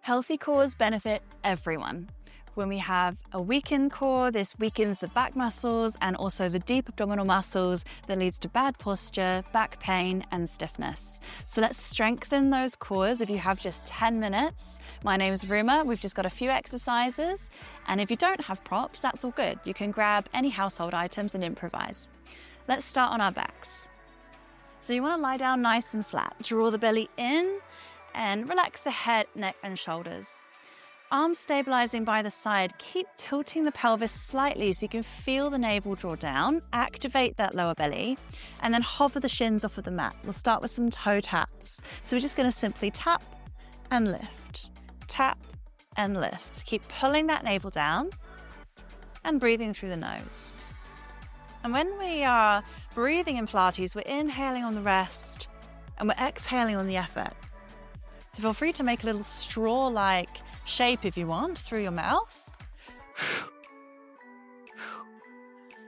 Healthy cores benefit everyone. When we have a weakened core, this weakens the back muscles and also the deep abdominal muscles that leads to bad posture, back pain, and stiffness. So let's strengthen those cores if you have just 10 minutes. My name is Rumour. We've just got a few exercises. And if you don't have props, that's all good. You can grab any household items and improvise. Let's start on our backs. So you want to lie down nice and flat. Draw the belly in and relax the head, neck, and shoulders. Arms stabilizing by the side. Keep tilting the pelvis slightly so you can feel the navel draw down. Activate that lower belly and then hover the shins off of the mat. We'll start with some toe taps. So we're just going to simply tap and lift, tap and lift. Keep pulling that navel down and breathing through the nose. And when we are breathing in Pilates, we're inhaling on the rest and we're exhaling on the effort. So feel free to make a little straw-like shape if you want through your mouth.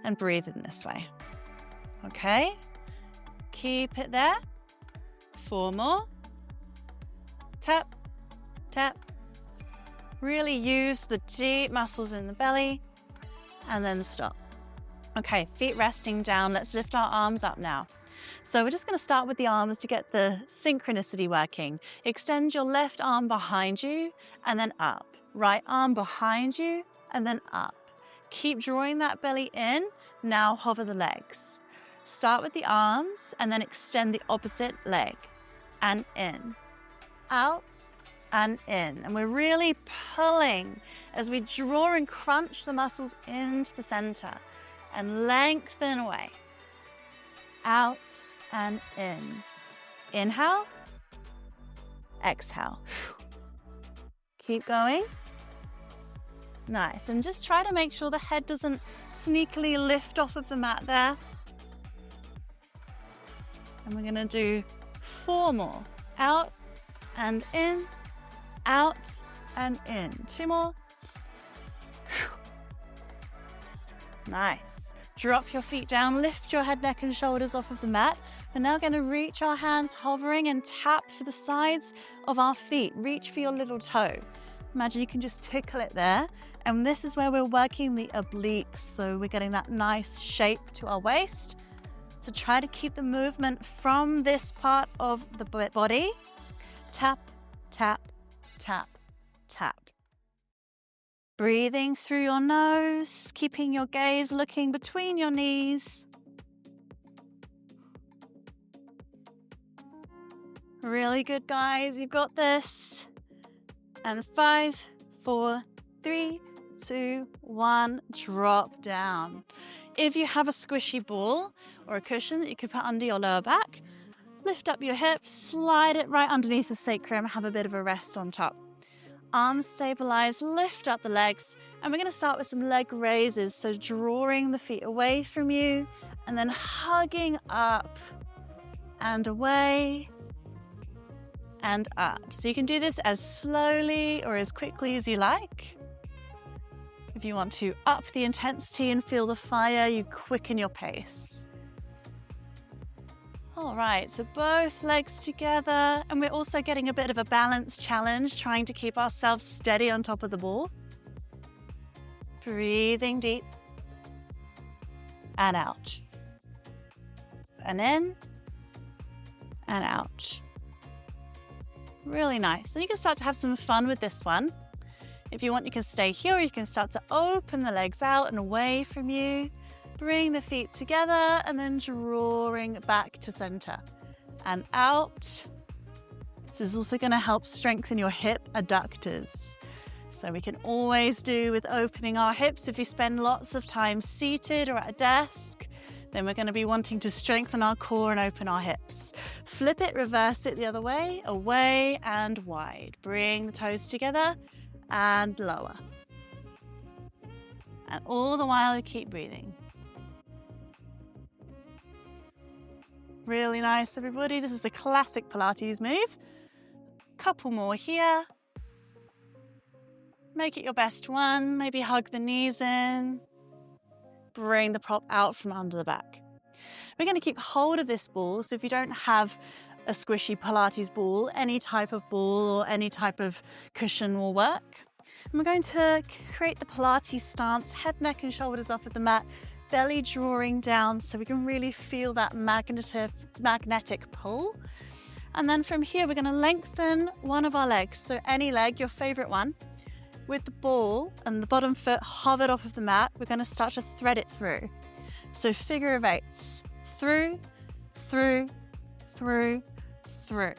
And breathe in this way. Okay? Keep it there. 4 more. Tap, tap. Really use the deep muscles in the belly and then stop. Okay, feet resting down. Let's lift our arms up now. So we're just going to start with the arms to get the synchronicity working. Extend your left arm behind you and then up. Right arm behind you and then up. Keep drawing that belly in. Now hover the legs. Start with the arms and then extend the opposite leg. And in. Out and in. And we're really pulling as we draw and crunch the muscles into the center and lengthen away. Out and in. Inhale, exhale. Keep going. Nice. And just try to make sure the head doesn't sneakily lift off of the mat there. And we're going to do 4 more. Out and in, out and in. 2 more. Nice. Drop your feet down, lift your head, neck, and shoulders off of the mat. We're now going to reach our hands hovering and tap for the sides of our feet. Reach for your little toe. Imagine you can just tickle it there. And this is where we're working the obliques. So we're getting that nice shape to our waist. So try to keep the movement from this part of the body. Tap, tap, tap, tap. Breathing through your nose, keeping your gaze looking between your knees. Really good, guys. You've got this. And 5, 4, 3, 2, 1, drop down. If you have a squishy ball or a cushion that you could put under your lower back, lift up your hips, slide it right underneath the sacrum, have a bit of a rest on top. Arms stabilize, lift up the legs, and we're going to start with some leg raises. So drawing the feet away from you and then hugging up and away and up. So you can do this as slowly or as quickly as you like. If you want to up the intensity and feel the fire, you quicken your pace. All right, so both legs together, and we're also getting a bit of a balance challenge, trying to keep ourselves steady on top of the ball. Breathing deep and out. And in and out. Really nice. And you can start to have some fun with this one. If you want, you can stay here, or you can start to open the legs out and away from you. Bring the feet together and then drawing back to center and out. This is also going to help strengthen your hip adductors. So we can always do with opening our hips. If we spend lots of time seated or at a desk, then we're going to be wanting to strengthen our core and open our hips. Flip it, reverse it the other way, away and wide. Bring the toes together and lower. And all the while you keep breathing. Really nice, everybody. This is a classic Pilates move. Couple more here. Make it your best one. Maybe hug the knees in. Bring the prop out from under the back. We're going to keep hold of this ball. So if you don't have a squishy Pilates ball, any type of ball or any type of cushion will work. And we're going to create the Pilates stance, head, neck and shoulders off of the mat, belly drawing down so we can really feel that magnetic pull. And then from here, we're going to lengthen one of our legs. So any leg, your favorite one, with the ball and the bottom foot hovered off of the mat, we're going to start to thread it through. So figure of eights, through, through, through, through.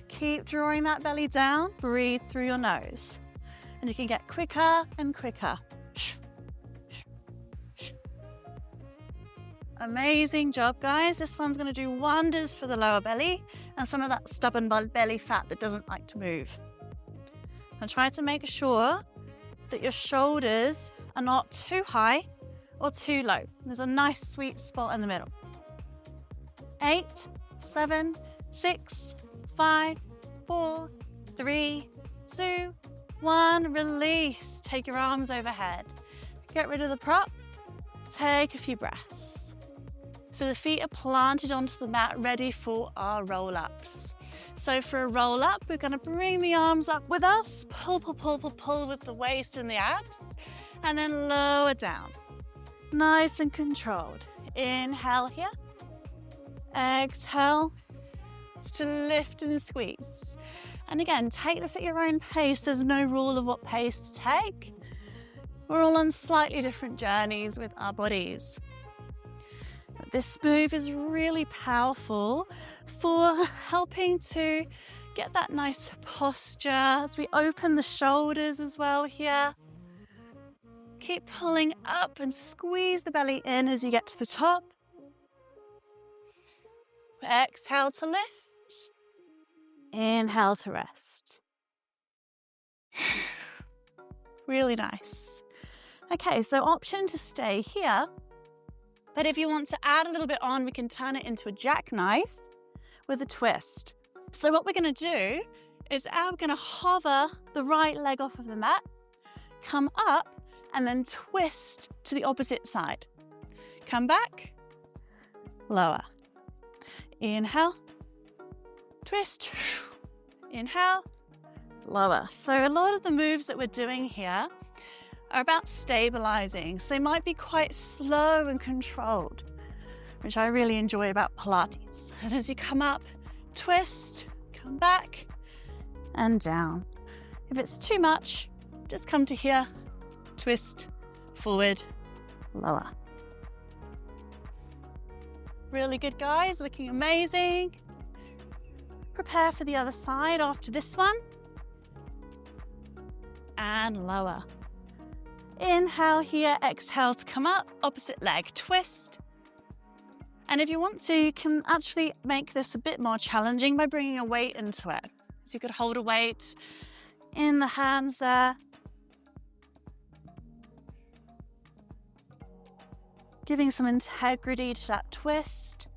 Keep drawing that belly down, breathe through your nose. And you can get quicker and quicker. Amazing job, guys. This one's going to do wonders for the lower belly and some of that stubborn belly fat that doesn't like to move. And try to make sure that your shoulders are not too high or too low. There's a nice sweet spot in the middle. 8, 7, 6, 5, 4, 3, 2, 1. Release. Take your arms overhead. Get rid of the prop. Take a few breaths. So the feet are planted onto the mat, ready for our roll-ups. So for a roll-up, we're going to bring the arms up with us, pull, pull, pull, pull, pull with the waist and the abs, and then lower down. Nice and controlled. Inhale here. Exhale to lift and squeeze. And again, take this at your own pace. There's no rule of what pace to take. We're all on slightly different journeys with our bodies. But this move is really powerful for helping to get that nice posture as we open the shoulders as well here. Keep pulling up and squeeze the belly in as you get to the top. Exhale to lift. Inhale to rest. Really nice. Okay, so option to stay here. But if you want to add a little bit on, we can turn it into a jackknife with a twist. So what we're going to do is we're going to hover the right leg off of the mat, come up, and then twist to the opposite side. Come back, lower. Inhale, twist, inhale, lower. So a lot of the moves that we're doing here are about stabilizing. So they might be quite slow and controlled, which I really enjoy about Pilates. And as you come up, twist, come back and down. If it's too much, just come to here, twist, forward, lower. Really good, guys, looking amazing. Prepare for the other side after this one. And lower. Inhale here, exhale to come up, opposite leg, twist. And if you want to, you can actually make this a bit more challenging by bringing a weight into it. So you could hold a weight in the hands there. Giving some integrity to that twist.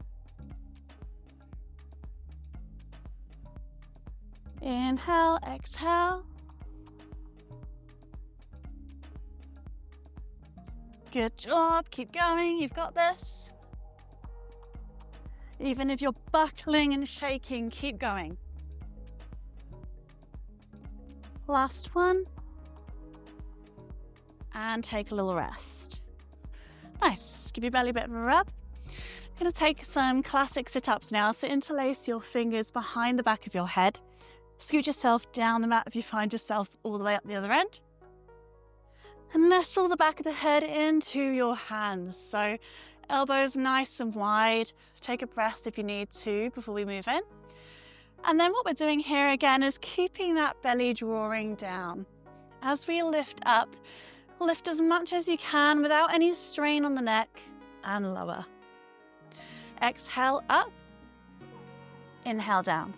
Inhale, exhale. Good job, keep going, you've got this. Even if you're buckling and shaking, keep going. Last one. And take a little rest. Nice, give your belly a bit of a rub. I'm going to take some classic sit-ups now. So interlace your fingers behind the back of your head. Scoot yourself down the mat if you find yourself all the way up the other end. And nestle the back of the head into your hands. So elbows nice and wide. Take a breath if you need to before we move in. And then what we're doing here again is keeping that belly drawing down. As we lift up, lift as much as you can without any strain on the neck and lower. Exhale up, inhale down.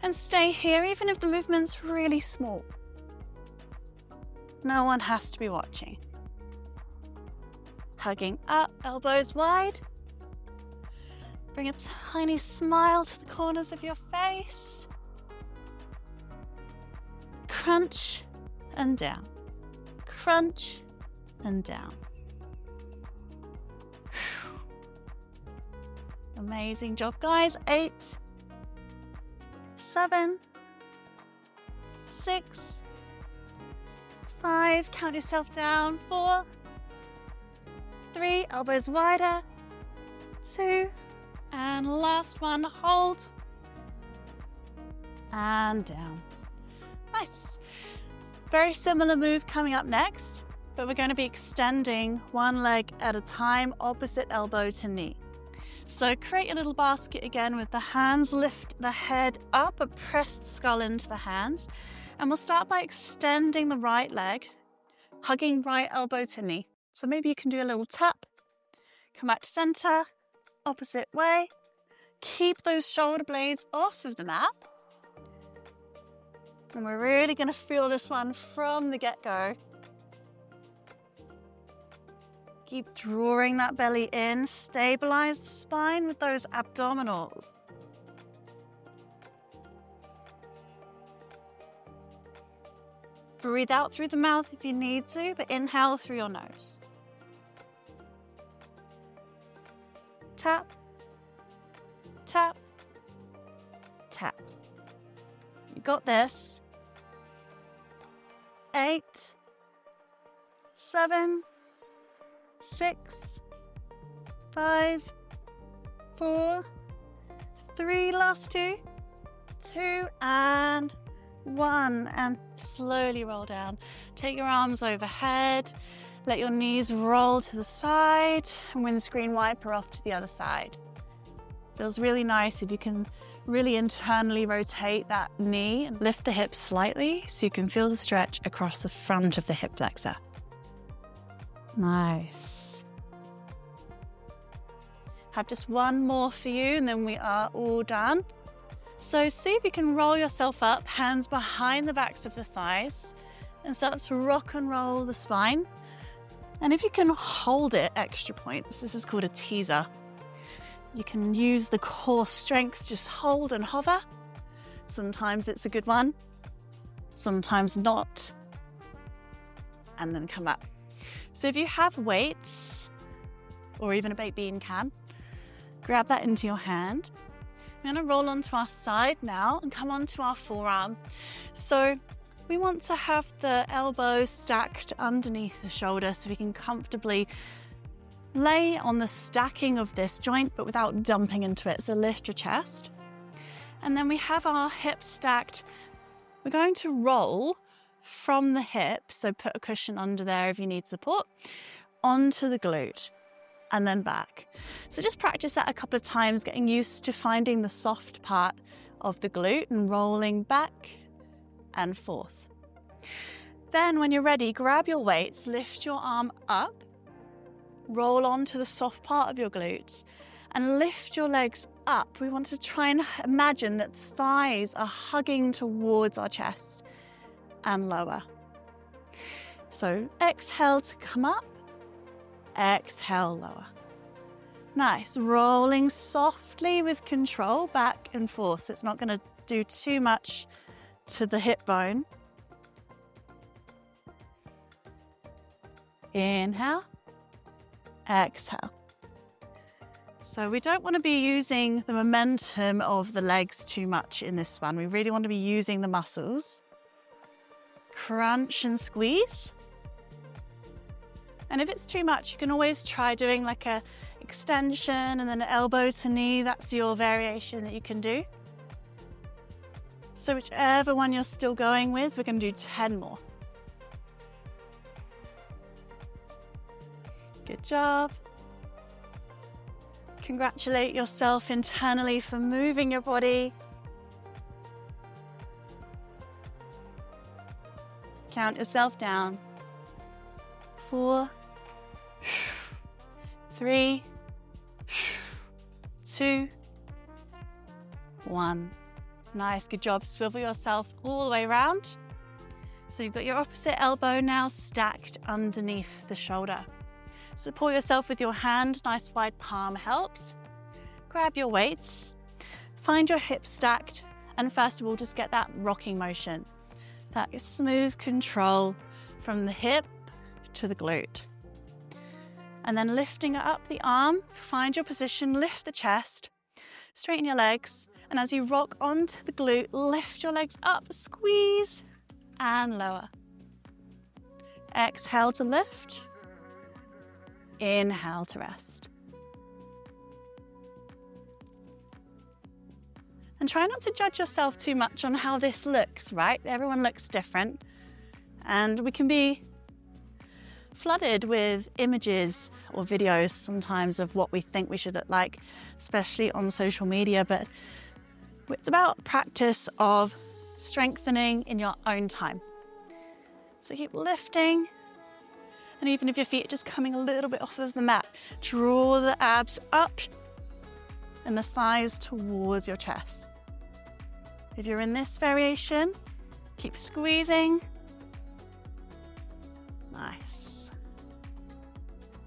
And stay here even if the movement's really small. No one has to be watching. Hugging up, elbows wide. Bring a tiny smile to the corners of your face. Crunch and down. Crunch and down. Amazing job, guys. 8, 7, 6, 5, count yourself down, 4, 3, elbows wider, 2, and last one, hold, and down. Nice. Very similar move coming up next, but we're going to be extending one leg at a time, opposite elbow to knee. So create a little basket again with the hands, lift the head up and press the skull into the hands. And we'll start by extending the right leg, hugging right elbow to knee. So maybe you can do a little tap, come back to center, opposite way. Keep those shoulder blades off of the mat. And we're really going to feel this one from the get-go. Keep drawing that belly in, stabilize the spine with those abdominals. Breathe out through the mouth if you need to, but inhale through your nose. Tap, tap, tap. You got this. 8, 7, 6, 5, 4, 3, last 2, 2, and 1, and slowly roll down. Take your arms overhead, let your knees roll to the side, and windscreen wiper off to the other side. Feels really nice if you can really internally rotate that knee and lift the hips slightly so you can feel the stretch across the front of the hip flexor. Nice. Have just one more for you and then we are all done. So see if you can roll yourself up, hands behind the backs of the thighs, and start to rock and roll the spine. And if you can hold it, extra points. This is called a teaser. You can use the core strength, just hold and hover. Sometimes it's a good one, sometimes not. And then come up. So if you have weights, or even a baked bean can, grab that into your hand. We're going to roll onto our side now and come onto our forearm. So we want to have the elbows stacked underneath the shoulder so we can comfortably lay on the stacking of this joint, but without dumping into it. So lift your chest. And then we have our hips stacked. We're going to roll from the hip, so put a cushion under there if you need support, onto the glute and then back. So just practice that a couple of times, getting used to finding the soft part of the glute and rolling back and forth. Then when you're ready, grab your weights, lift your arm up, roll onto the soft part of your glutes and lift your legs up. We want to try and imagine that thighs are hugging towards our chest and lower. So exhale to come up, exhale, lower. Nice, rolling softly with control back and forth. So it's not going to do too much to the hip bone. Inhale, exhale. So we don't want to be using the momentum of the legs too much in this one. We really want to be using the muscles. Crunch and squeeze. And if it's too much, you can always try doing like a extension and then an elbow to knee. That's your variation that you can do. So whichever one you're still going with, we're going to do 10 more. Good job. Congratulate yourself internally for moving your body. Count yourself down. 4, 3, 2, 1. Nice, good job. Swivel yourself all the way around. So you've got your opposite elbow now stacked underneath the shoulder. Support yourself with your hand, nice wide palm helps. Grab your weights, find your hips stacked, and first of all, just get that rocking motion. That is smooth control from the hip to the glute. And then lifting up the arm, find your position, lift the chest, straighten your legs, And as you rock onto the glute, lift your legs up, squeeze and lower. Exhale to lift. Inhale to rest. And try not to judge yourself too much on how this looks, right? Everyone looks different. And we can be flooded with images or videos sometimes of what we think we should look like, especially on social media. But it's about practice of strengthening in your own time. So keep lifting. And even if your feet are just coming a little bit off of the mat, draw the abs up and the thighs towards your chest. If you're in this variation, keep squeezing. Nice.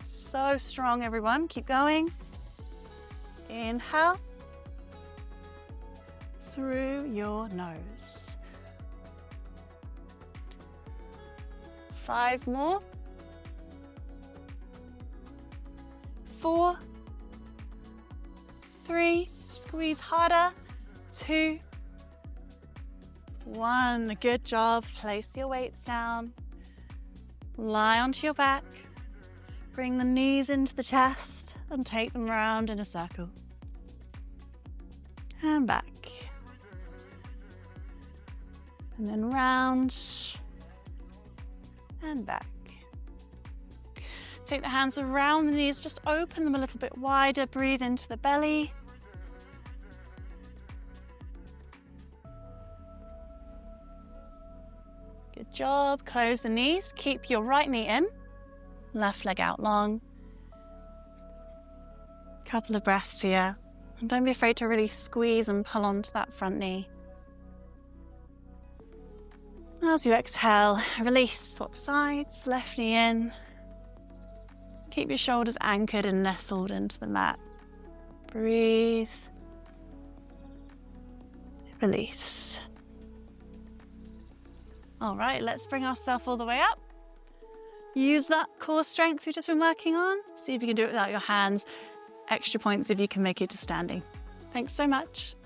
So strong, everyone. Keep going. Inhale through your nose. 5 more. 4, 3, squeeze harder. 2, 1. Good job. Place your weights down. Lie onto your back. Bring the knees into the chest and take them round in a circle. And back. And then round and back. Take the hands around the knees, just open them a little bit wider, breathe into the belly. Good job, close the knees, keep your right knee in, left leg out long. Couple of breaths here, and don't be afraid to really squeeze and pull onto that front knee. As you exhale, release, swap sides, left knee in. Keep your shoulders anchored and nestled into the mat. Breathe. Release. All right, let's bring ourselves all the way up. Use that core strength we've just been working on. See if you can do it without your hands. Extra points if you can make it to standing. Thanks so much.